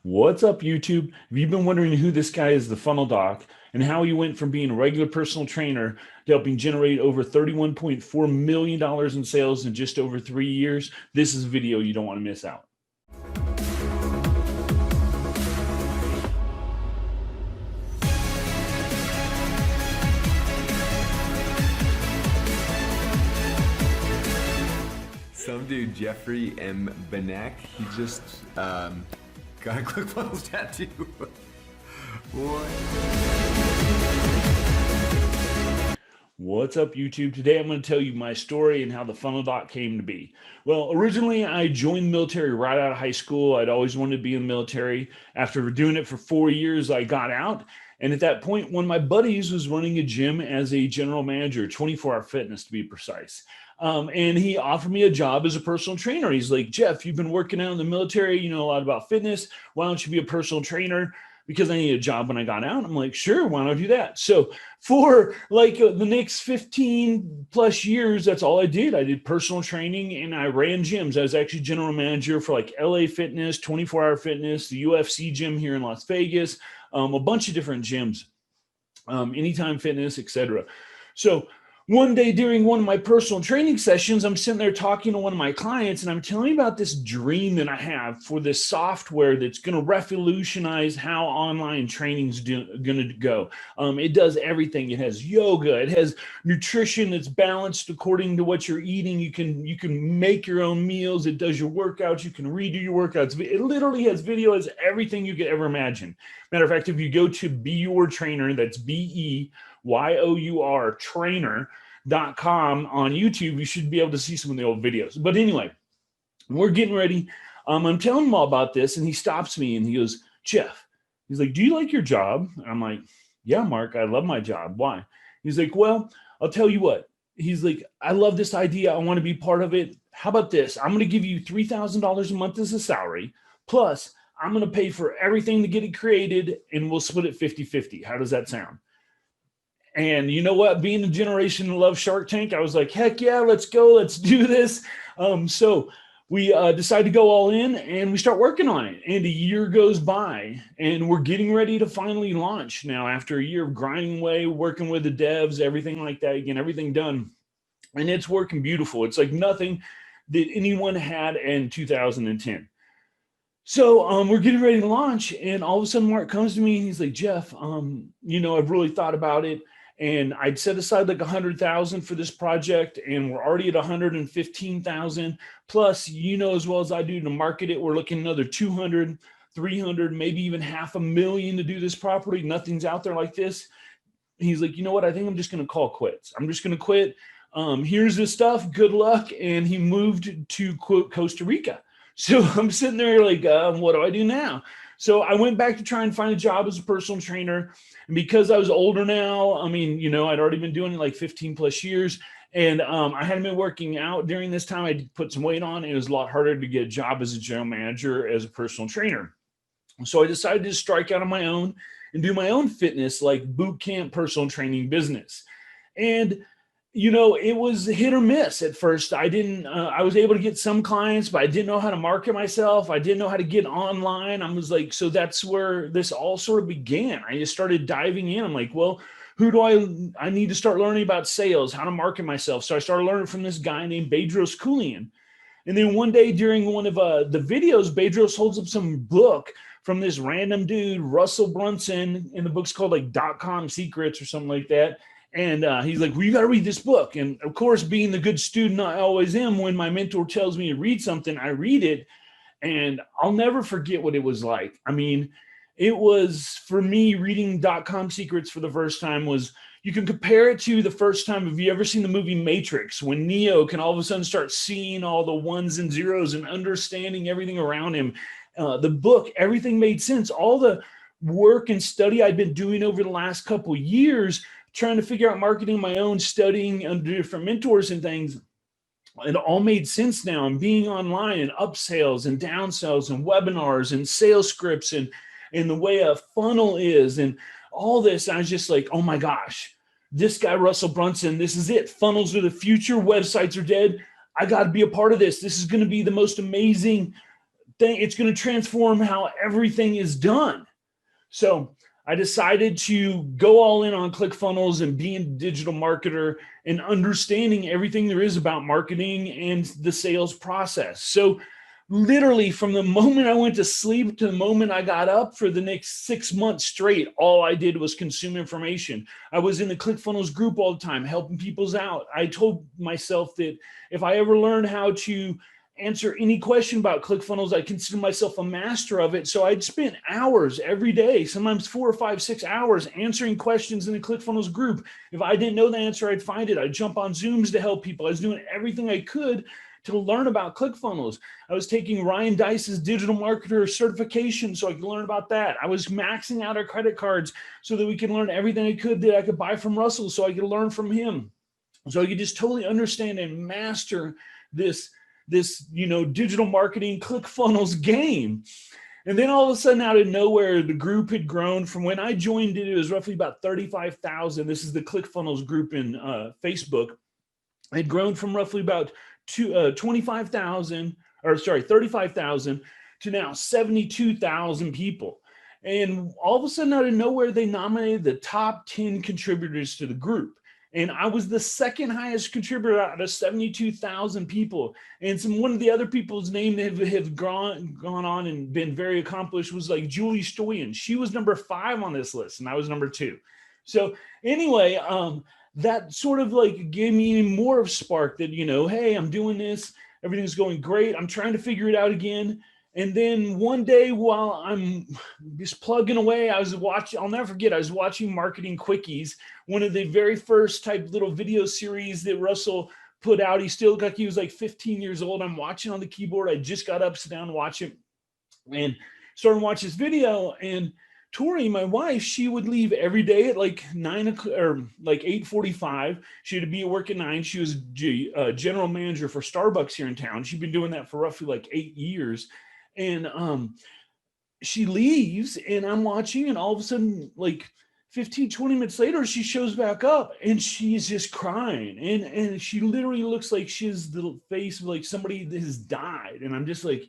What's up, YouTube? Have you been wondering who this guy is, the funnel doc, and how he went from being a regular personal trainer to helping generate over $31.4 million in sales in just over 3 years? This is a video you don't want to miss out. Some dude, Jeffrey M. Benek, he just got a ClickFunnels tattoo. What? What's up, YouTube? Today I'm going to tell you my story and how the funnel doc came to be. Well, originally I joined the military right out of high school. I'd always wanted to be in the military. After doing it for 4 years, I got out. And at that point, one of my buddies was running a gym as a general manager, 24-hour fitness to be precise. And he offered me a job as a personal trainer. He's like, Jeff, you've been working out in the military, you know a lot about fitness. Why don't you be a personal trainer? Because I needed a job when I got out. I'm like, sure, why don't I do that? So for like the next 15 plus years, that's all I did. I did personal training and I ran gyms. I was actually general manager for like LA Fitness, 24-hour fitness, the UFC gym here in Las Vegas, a bunch of different gyms, Anytime Fitness, etc. So one day during one of my personal training sessions, I'm sitting there talking to one of my clients and I'm telling about this dream that I have for this software that's going to revolutionize how online training's going to go. It does everything. It has yoga. It has nutrition that's balanced according to what you're eating. You can make your own meals. It does your workouts. You can redo your workouts. It literally has video, has everything you could ever imagine. Matter of fact, if you go to Be Your Trainer, that's BEYOUR trainer.com on YouTube, you should be able to see some of the old videos. But anyway, we're getting ready. I'm telling him all about this, and he stops me and he goes, Jeff, he's like, do you like your job? And I'm like, yeah, Mark, I love my job. Why? He's like, well, I'll tell you what. He's like, I love this idea. I want to be part of it. How about this? I'm going to give you $3,000 a month as a salary. Plus, I'm going to pay for everything to get it created, and we'll split it 50-50. How does that sound? And you know what? Being the generation that loves Shark Tank, I was like, heck yeah, let's go. Let's do this. So we decide to go all in and we start working on it. And a year goes by and we're getting ready to finally launch now after a year of grinding away, working with the devs, everything like that, again, everything done. And it's working beautiful. It's like nothing that anyone had in 2010. So we're getting ready to launch, and all of a sudden Mark comes to me and he's like, Jeff, I've really thought about it, and I'd set aside like 100,000 for this project, and we're already at 115,000. Plus, as well as I do to market it, we're looking at another 200, 300, maybe even $500,000 to do this property. Nothing's out there like this. He's like, you know what? I think I'm just going to call quits. I'm just going to quit. Here's this stuff. Good luck. And he moved to Costa Rica. So I'm sitting there like, what do I do now? So I went back to try and find a job as a personal trainer. And because I was older now, I'd already been doing it like 15 plus years. And I hadn't been working out during this time. I put some weight on. It was a lot harder to get a job as a general manager, as a personal trainer. So I decided to strike out on my own and do my own fitness, like boot camp personal training business. And it was hit or miss at first. I was able to get some clients, but I didn't know how to market myself. I didn't know how to get online. I was like, so that's where this all sort of began. I just started diving in. I'm like, well, who do I need to start learning about sales, how to market myself. So I started learning from this guy named Bedros Keuilian. And then one day during one of the videos, Bedros holds up some book from this random dude, Russell Brunson, and the book's called like .com Secrets or something like that. And he's like, well, you got to read this book. And of course, being the good student I always am, when my mentor tells me to read something, I read it. And I'll never forget what it was like. It was, for me, reading .com Secrets for the first time was, you can compare it to the first time, have you ever seen the movie Matrix, when Neo can all of a sudden start seeing all the ones and zeros and understanding everything around him. The book, everything made sense. All the work and study I'd been doing over the last couple of years, trying to figure out marketing my own, studying under different mentors and things, it all made sense now. And being online and upsells and downsells and webinars and sales scripts and the way a funnel is and all this, I was just like, oh my gosh, this guy, Russell Brunson, this is it. Funnels are the future. Websites are dead. I got to be a part of this. This is going to be the most amazing it's going to transform how everything is done. So I decided to go all in on ClickFunnels and being a digital marketer and understanding everything there is about marketing and the sales process. So literally from the moment I went to sleep to the moment I got up for the next 6 months straight, all I did was consume information. I was in the ClickFunnels group all the time, helping people's out. I told myself that if I ever learned how to answer any question about ClickFunnels, I consider myself a master of it. So I'd spend hours every day, sometimes 4 or 5, 6 hours answering questions in the ClickFunnels group. If I didn't know the answer, I'd find it. I'd jump on Zooms to help people. I was doing everything I could to learn about ClickFunnels. I was taking Ryan Dice's digital marketer certification so I could learn about that. I was maxing out our credit cards so that we could learn everything I could that I could buy from Russell so I could learn from him. So I could just totally understand and master this digital marketing ClickFunnels game. And then all of a sudden, out of nowhere, the group had grown. From when I joined it, it was roughly about 35,000. This is the ClickFunnels group in Facebook. It had grown from roughly about 35,000 to now 72,000 people. And all of a sudden, out of nowhere, they nominated the top 10 contributors to the group. And I was the second highest contributor out of 72,000 people. And one of the other people's name that have gone on and been very accomplished was like Julie Stoyan. She was number 5 on this list, and I was number 2. So anyway, that sort of like gave me more of spark that, hey, I'm doing this. Everything's going great. I'm trying to figure it out again. And then one day while I'm just plugging away, I'll never forget, I was watching Marketing Quickies, one of the very first type little video series that Russell put out. He still looked like he was like 15 years old. I'm watching on the keyboard. I just got up, sit down and watch it and started to watch this video. And Tori, my wife, she would leave every day at like 9 o'clock or like 8:45. She had to be at work at 9. She was general manager for Starbucks here in town. She'd been doing that for roughly like 8 years. And she leaves and I'm watching, and all of a sudden, like 15, 20 minutes later, she shows back up and she's just crying. And she literally looks like she has the face of like somebody that has died. And I'm just like,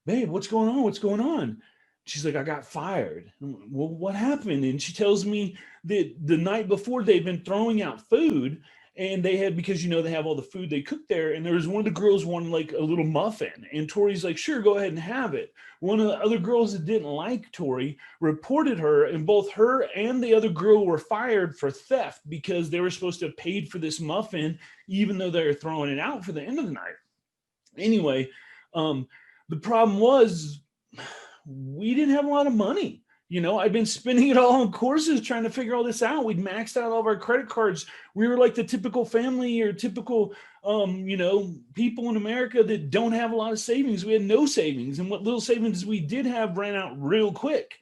babe, what's going on? What's going on? She's like, I got fired. I'm like, well, what happened? And she tells me that the night before they'd been throwing out food, and they had, because they have all the food they cook there, and there was one of the girls wanted like a little muffin, and Tori's like, sure, go ahead and have it. One of the other girls that didn't like Tori reported her, and both her and the other girl were fired for theft because they were supposed to have paid for this muffin, even though they were throwing it out for the end of the night. Anyway, the problem was we didn't have a lot of money. I'd been spending it all on courses trying to figure all this out. We'd maxed out all of our credit cards. We were like the typical family or typical, people in America that don't have a lot of savings. We had no savings. And what little savings we did have ran out real quick.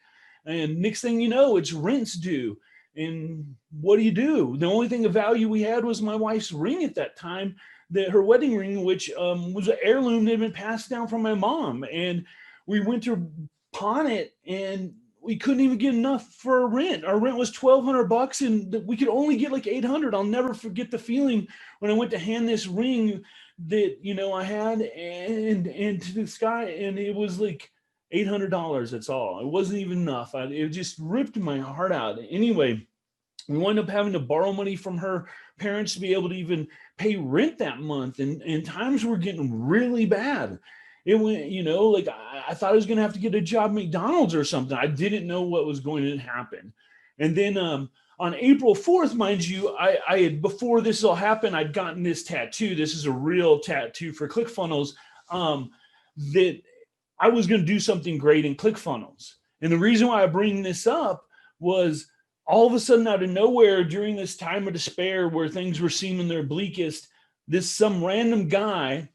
And next thing you know, it's rent's due. And what do? The only thing of value we had was my wife's ring at that time, her wedding ring, which was an heirloom that had been passed down from my mom. And we went to pawn it, and we couldn't even get enough for a rent. Our rent was $1,200 and we could only get like $800. I'll never forget the feeling when I went to hand this ring that, I had and to this guy, and it was like $800. That's all. It wasn't even enough. It just ripped my heart out. Anyway, we wound up having to borrow money from her parents to be able to even pay rent that month. And times were getting really bad. It went, like I thought I was going to have to get a job at McDonald's or something. I didn't know what was going to happen. And then on April 4th, mind you, I had, before this all happened, I'd gotten this tattoo. This is a real tattoo for ClickFunnels, that I was going to do something great in ClickFunnels. And the reason why I bring this up was all of a sudden, out of nowhere, during this time of despair where things were seeming their bleakest, some random guy,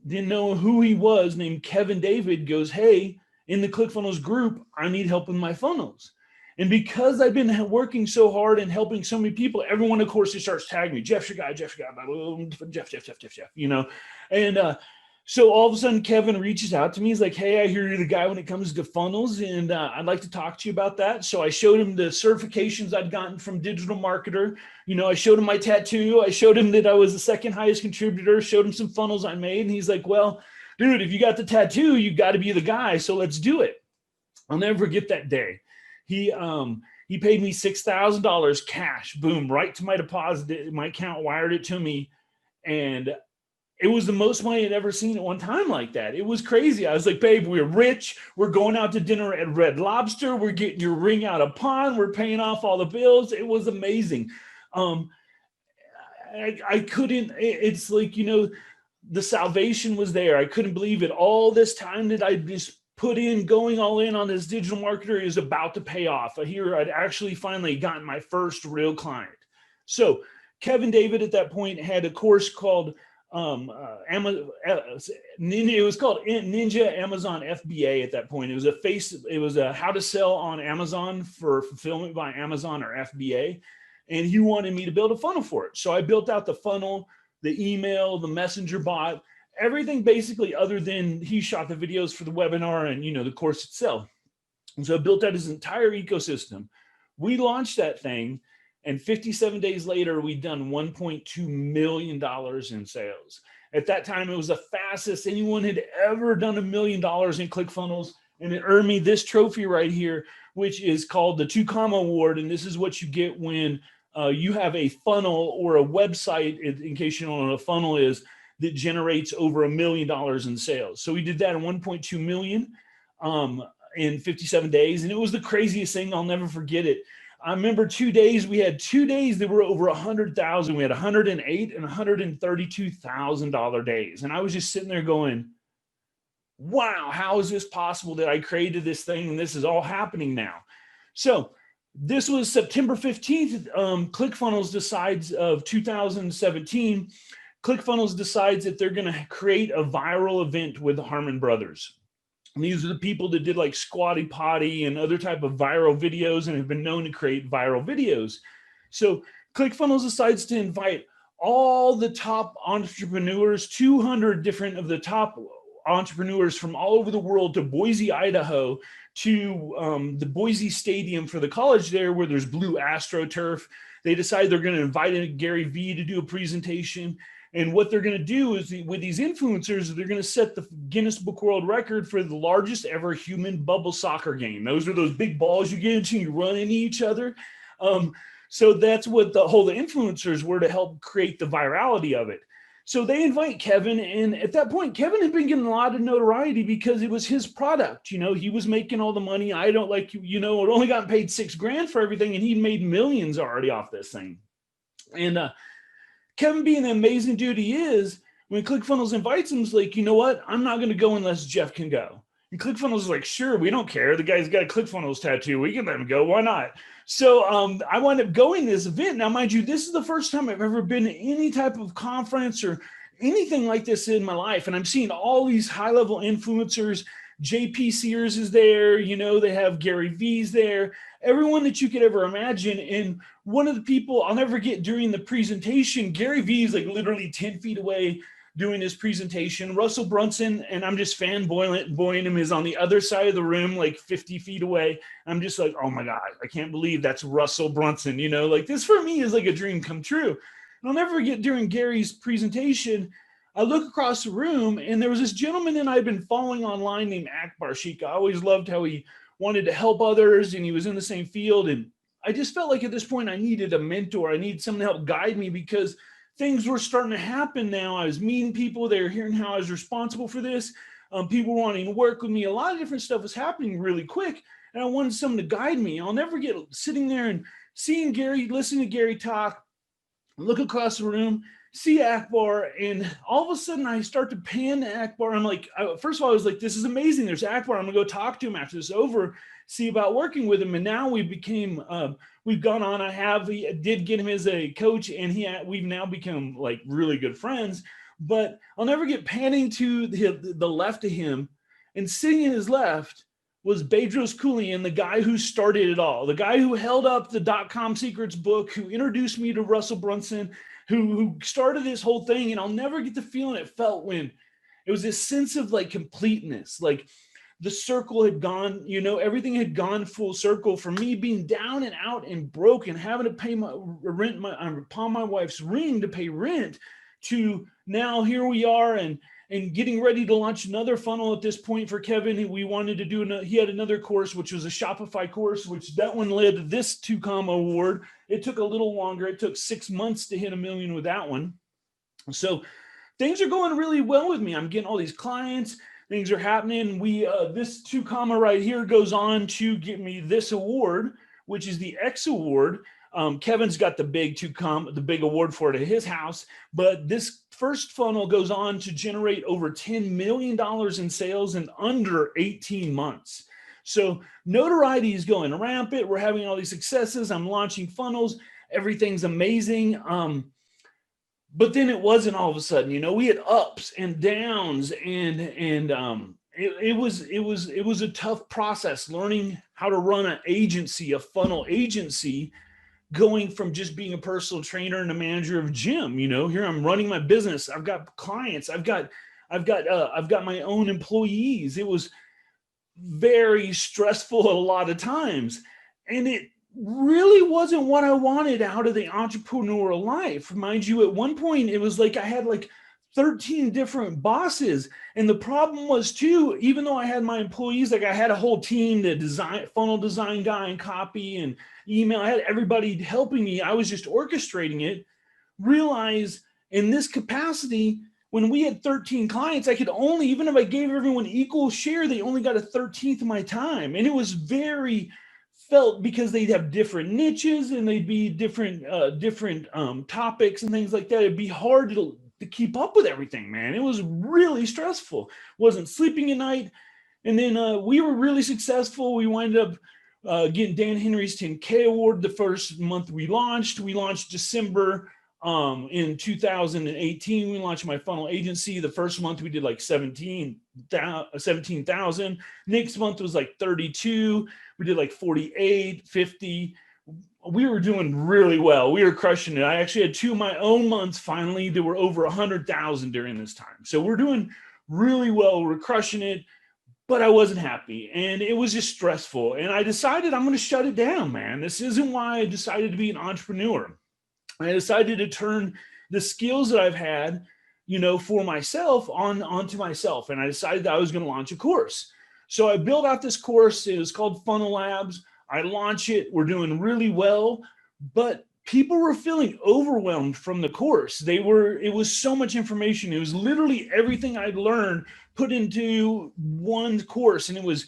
didn't know who he was, named Kevin David, goes, hey, in the ClickFunnels group, I need help with my funnels. And because I've been working so hard and helping so many people, everyone, of course, starts tagging me, Jeff's your guy, Jeff. And so all of a sudden, Kevin reaches out to me. He's like, hey, I hear you're the guy when it comes to funnels, and I'd like to talk to you about that. So I showed him the certifications I'd gotten from Digital Marketer. I showed him my tattoo. I showed him that I was the second highest contributor, showed him some funnels I made. And he's like, well, dude, if you got the tattoo, you got to be the guy. So let's do it. I'll never forget that day. He paid me $6,000 cash, boom, right to my deposit. My account wired it to me. And it was the most money I'd ever seen at one time like that. It was crazy. I was like, babe, we're rich. We're going out to dinner at Red Lobster. We're getting your ring out of pawn. We're paying off all the bills. It was amazing. I couldn't, it's like, the salvation was there. I couldn't believe it. All this time that I just put in, going all in on this digital marketer is about to pay off. Here, I'd actually finally gotten my first real client. So Kevin David at that point had a course called it was called Ninja Amazon FBA at that point. It was a how to sell on Amazon for fulfillment by Amazon, or FBA. And he wanted me to build a funnel for it. So I built out the funnel, the email, the messenger bot, everything basically, other than he shot the videos for the webinar and, the course itself. And so I built out his entire ecosystem. We launched that thing, and 57 days later, we'd done $1.2 million in sales. At that time, it was the fastest anyone had ever done $1 million in ClickFunnels. And it earned me this trophy right here, which is called the 2 Comma Award. And this is what you get when you have a funnel or a website, in case you don't know what a funnel is, that generates over $1 million in sales. So we did that in 1.2 million in 57 days. And it was the craziest thing. I'll never forget it. I remember 2 days, we had 2 days that were over 100,000. We had 108 and $132,000 days. And I was just sitting there going, wow, how is this possible that I created this thing and this is all happening now? So this was September 15th. ClickFunnels decides of 2017, ClickFunnels decides that they're going to create a viral event with the Harmon Brothers. And these are the people that did like Squatty Potty and other type of viral videos and have been known to create viral videos. So ClickFunnels decides to invite all the top entrepreneurs, 200 different of the top entrepreneurs from all over the world, to Boise, Idaho, to the Boise Stadium for the college there, where there's blue AstroTurf. They decide they're going to invite Gary Vee to do a presentation. And what they're going to do is, with these influencers, they're going to set the Guinness Book World Record for the largest ever human bubble soccer game. Those are those big balls you get into and you run into each other. So that's what the influencers were, to help create the virality of it. So they invite Kevin. And at that point, Kevin had been getting a lot of notoriety because it was his product. He was making all the money. I don't like, had only gotten paid $6,000 for everything. And he made millions already off this thing. And, Kevin, being the amazing dude he is, when ClickFunnels invites him, he's like, you know what? I'm not going to go unless Jeff can go. And ClickFunnels is like, sure, we don't care. The guy's got a ClickFunnels tattoo. We can let him go. Why not? So I wound up going to this event. Now, mind you, this is the first time I've ever been to any type of conference or anything like this in my life. And I'm seeing all these high-level influencers. JP Sears is there. They have Gary V's there. Everyone that you could ever imagine. And one of the people I'll never forget, during the presentation, Gary Vee is like literally 10 feet away doing his presentation. Russell Brunson, and I'm just fanboying him, is on the other side of the room, like 50 feet away. I'm just like, oh my God, I can't believe that's Russell Brunson. Like, this for me is like a dream come true. And I'll never forget, during Gary's presentation, I look across the room and there was this gentleman that I've been following online named Akbar Sheikh. I always loved how he wanted to help others and he was in the same field. And I just felt like at this point I needed a mentor. I needed someone to help guide me, because things were starting to happen now. I was meeting people. They were hearing how I was responsible for this. People wanting to work with me. A lot of different stuff was happening really quick. And I wanted someone to guide me. I'll never forget sitting there and seeing Gary, listening to Gary talk, look across the room, see Akbar, and all of a sudden I start to pan to Akbar. I'm like, first of all, I was like, this is amazing. There's Akbar. I'm gonna go talk to him after this is over, see about working with him. And now we've gone on. I did get him as a coach, and we've now become like really good friends. But I'll never get panning to the left of him, and sitting in his left was Bedros Keuilian, the guy who started it all, the guy who held up the .com secrets book, who introduced me to Russell Brunson, who started this whole thing. And I'll never get the feeling it felt when it was this sense of like completeness, like the circle had gone, everything had gone full circle for me, being down and out and broke and having to pay my rent, pawn my wife's ring to pay rent, to now here we are. And and getting ready to launch another funnel at this point for Kevin. We wanted to do he had another course, which was a Shopify course, which that one led to this 2Com award. It took a little longer. It took 6 months to hit $1 million with that one. So things are going really well with me. I'm getting all these clients. Things are happening. This 2Com right here goes on to get me this award, which is the X Award. Kevin's got the big 2Com, the big award for it at his house. But this first funnel goes on to generate over $10 million in sales in under 18 months. So notoriety is going rampant. We're having all these successes. I'm launching funnels. Everything's amazing. But then it wasn't all of a sudden, we had ups and downs, and it was a tough process learning how to run an agency, a funnel agency, going from just being a personal trainer and a manager of gym. Here I'm running my business. I've got clients. I've got my own employees. It was very stressful a lot of times, and it really wasn't what I wanted out of the entrepreneurial life. Mind you, at one point, it was like I had like 13 different bosses. And the problem was too, even though I had my employees, like I had a whole team, the funnel design guy and copy and email, I had everybody helping me. I was just orchestrating it. Realize in this capacity, when we had 13 clients, I could only, even if I gave everyone equal share, they only got a 13th of my time. And it was very felt, because they'd have different niches and they'd be different topics and things like that. It'd be hard to keep up with everything, man. It was really stressful. Wasn't sleeping at night. And then we were really successful. We wound up getting Dan Henry's 10K award the first month we launched. We launched December in 2018. We launched my funnel agency. The first month we did like 17,000. Next month was like 32. We did like 48, 50. We were doing really well. We were crushing it. I actually had 2 of my own months finally that were over 100,000 during this time. So we're doing really well. We're crushing it, but I wasn't happy, and it was just stressful. And I decided I'm going to shut it down, man. This isn't why I decided to be an entrepreneur. I decided to turn the skills that I've had, for myself onto myself. And I decided that I was going to launch a course. So I built out this course. It was called Funnel Labs. I launched it. We're doing really well, but people were feeling overwhelmed from the course. It was so much information. It was literally everything I'd learned put into one course. And it was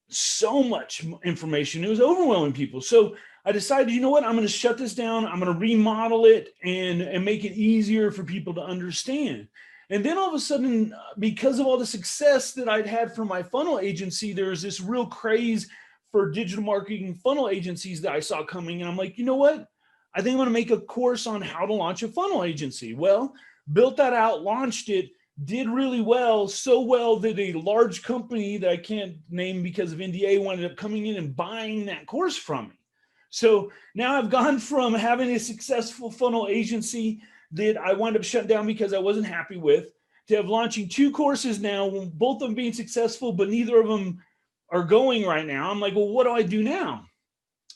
so much information. It was overwhelming people. So I decided, you know what? I'm going to shut this down. I'm going to remodel it and make it easier for people to understand. And then all of a sudden, because of all the success that I'd had from my funnel agency, there was this real craze for digital marketing funnel agencies that I saw coming. And I'm like, you know what? I think I'm going to make a course on how to launch a funnel agency. Well, built that out, launched it, did really well, so well that a large company that I can't name because of NDA wound up coming in and buying that course from me. So now I've gone from having a successful funnel agency that I wound up shutting down because I wasn't happy with, to have launching 2 courses now, both of them being successful, but neither of them are going right now. I'm like, well, what do I do now?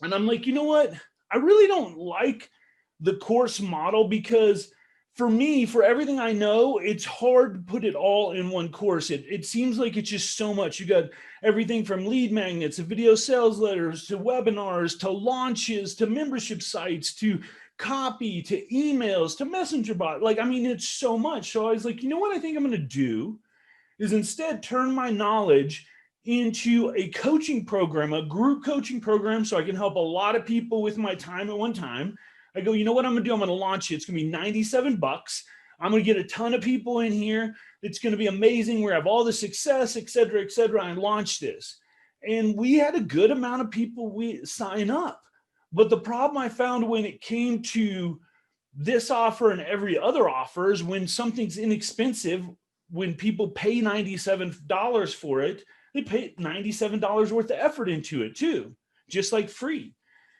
And I'm like, you know what? I really don't like the course model, because for me, for everything I know, it's hard to put it all in one course. It seems like it's just so much. You got everything from lead magnets to video sales letters to webinars to launches to membership sites to copy to emails to messenger bot. It's so much. So I was like, you know what I think I'm going to do is instead turn my knowledge into a coaching program, a group coaching program, so I can help a lot of people with my time at one time. I go, you know what I'm going to do? I'm going to launch it. It's going to be $97. I'm going to get a ton of people in here. It's going to be amazing. We're going to have all the success, et cetera, et cetera. I launched this. And we had a good amount of people sign up. But the problem I found when it came to this offer and every other offer is when something's inexpensive, when people pay $97 for it, they pay $97 worth of effort into it too, just like free.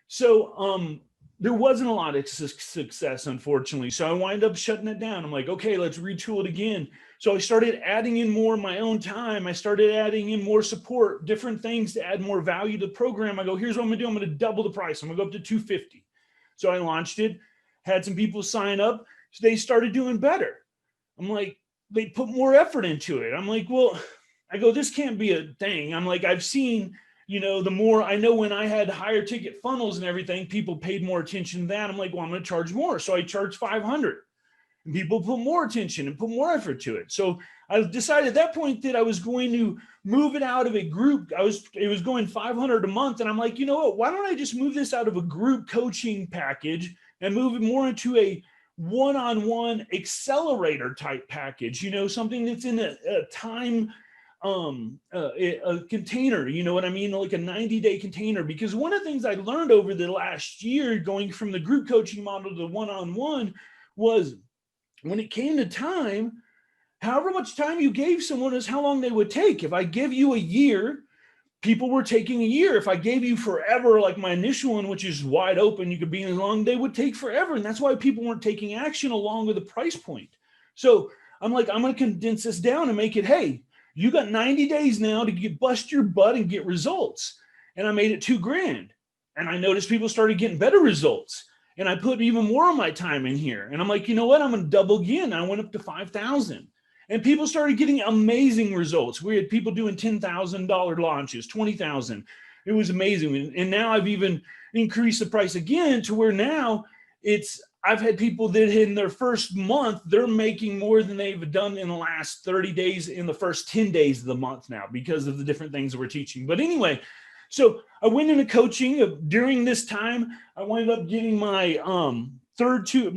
So there wasn't a lot of success, unfortunately. So I wind up shutting it down. I'm like, okay, let's retool it again. So I started adding in more of my own time. I started adding in more support, different things to add more value to the program. I go, here's what I'm gonna do. I'm gonna double the price. I'm gonna go up to $250. So I launched it, had some people sign up. So they started doing better. I'm like, they put more effort into it. I'm like, well, I go, this can't be a thing. I'm like, I've seen, the more I know, when I had higher ticket funnels and everything, people paid more attention to that. I'm like, well, I'm going to charge more. So I charge 500, and people put more attention and put more effort to it. So I decided at that point that I was going to move it out of a group. It was going 500 a month. And I'm like, you know what, why don't I just move this out of a group coaching package and move it more into a one-on-one accelerator type package, something that's in a time, a container, you know what I mean? Like a 90-day container. Because one of the things I learned over the last year, going from the group coaching model to the one-on-one, was when it came to time, however much time you gave someone is how long they would take. If I give you a year, people were taking a year. If I gave you forever, like my initial one, which is wide open, you could be in as long, they would take forever. And that's why people weren't taking action along with the price point. So I'm like, I'm going to condense this down and make it, hey, you got 90 days now to bust your butt and get results. And I made it $2,000. And I noticed people started getting better results. And I put even more of my time in here. And I'm like, you know what? I'm going to double again. I went up to 5,000. And people started getting amazing results. We had people doing $10,000 launches, 20,000. It was amazing. And now I've even increased the price again to where now I've had people that in their first month, they're making more than they've done in the last 30 days in the first 10 days of the month now, because of the different things that we're teaching. But anyway, so I went into coaching. During this time, I wound up getting my third two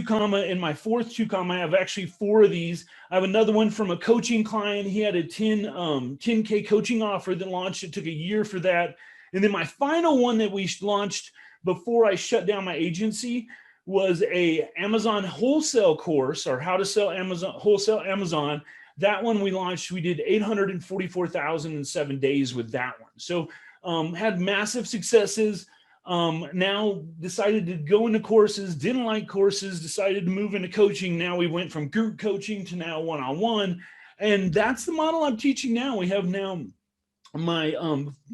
comma and my fourth 2 comma. I have actually 4 of these. I have another one from a coaching client. He had a 10K coaching offer that launched. It took a year for that. And then my final one that we launched before I shut down my agency was a Amazon wholesale course, or how to sell wholesale Amazon. That one we launched. We did 844,000 in 7 days with that one. So had massive successes. Now decided to go into courses, didn't like courses, decided to move into coaching. Now we went from group coaching to now one-on-one. And that's the model I'm teaching now. We have now my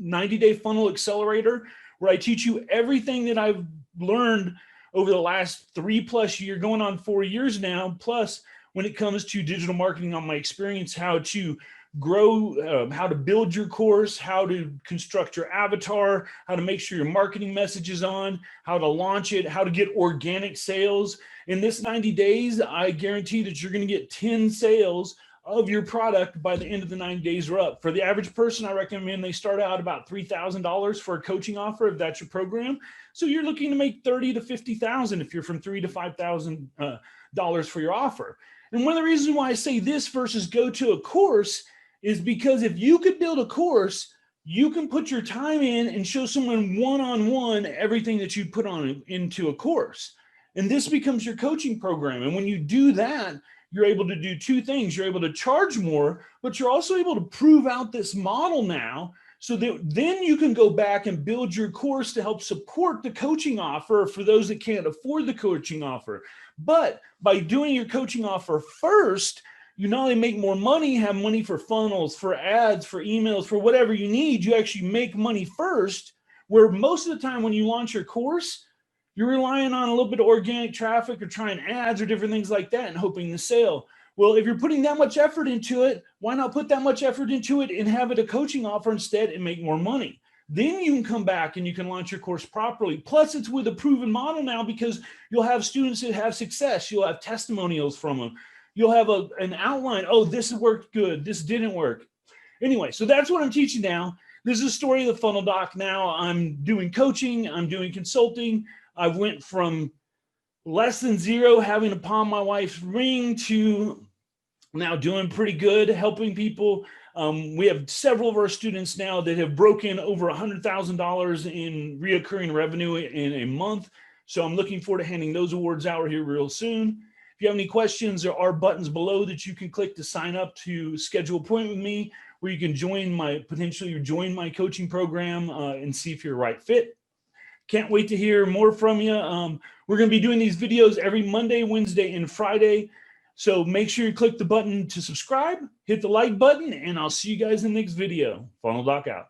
90-day funnel accelerator, where I teach you everything that I've learned over the last 3+ years, going on 4 years now. Plus, when it comes to digital marketing, on my experience, how to grow, how to build your course, how to construct your avatar, how to make sure your marketing message is on, how to launch it, how to get organic sales. In this 90 days, I guarantee that you're going to get 10 sales of your product by the end of the 90 days are up. For the average person, I recommend they start out about $3,000 for a coaching offer, if that's your program. So you're looking to make $30,000 to $50,000 if you're from $3,000 to $5,000 for your offer. And one of the reasons why I say this versus go to a course is because if you could build a course, you can put your time in and show someone one-on-one everything that you put on into a course. And this becomes your coaching program. And when you do that, you're able to do 2 things. You're able to charge more, but you're also able to prove out this model now, so that then you can go back and build your course to help support the coaching offer for those that can't afford the coaching offer. But by doing your coaching offer first, you not only make more money, have money for funnels, for ads, for emails, for whatever you need. You actually make money first, where most of the time when you launch your course, you're relying on a little bit of organic traffic or trying ads or different things like that and hoping to sell. Well, if you're putting that much effort into it, why not put that much effort into it and have it a coaching offer instead and make more money? Then you can come back and you can launch your course properly. Plus, it's with a proven model now, because you'll have students that have success. You'll have testimonials from them. You'll have an outline. Oh, this worked good. This didn't work. Anyway, so that's what I'm teaching now. This is the story of the funnel doc. Now I'm doing coaching. I'm doing consulting. I went from less than 0, having to pawn my wife's ring, to now doing pretty good, helping people. We have several of our students now that have broken over $100,000 in reoccurring revenue in a month. So I'm looking forward to handing those awards out here real soon. If you have any questions, there are buttons below that you can click to sign up to schedule an appointment with me, where you can potentially join my coaching program and see if you're a right fit. Can't wait to hear more from you. We're going to be doing these videos every Monday, Wednesday, and Friday. So make sure you click the button to subscribe, hit the like button, and I'll see you guys in the next video. Funnel Doc out.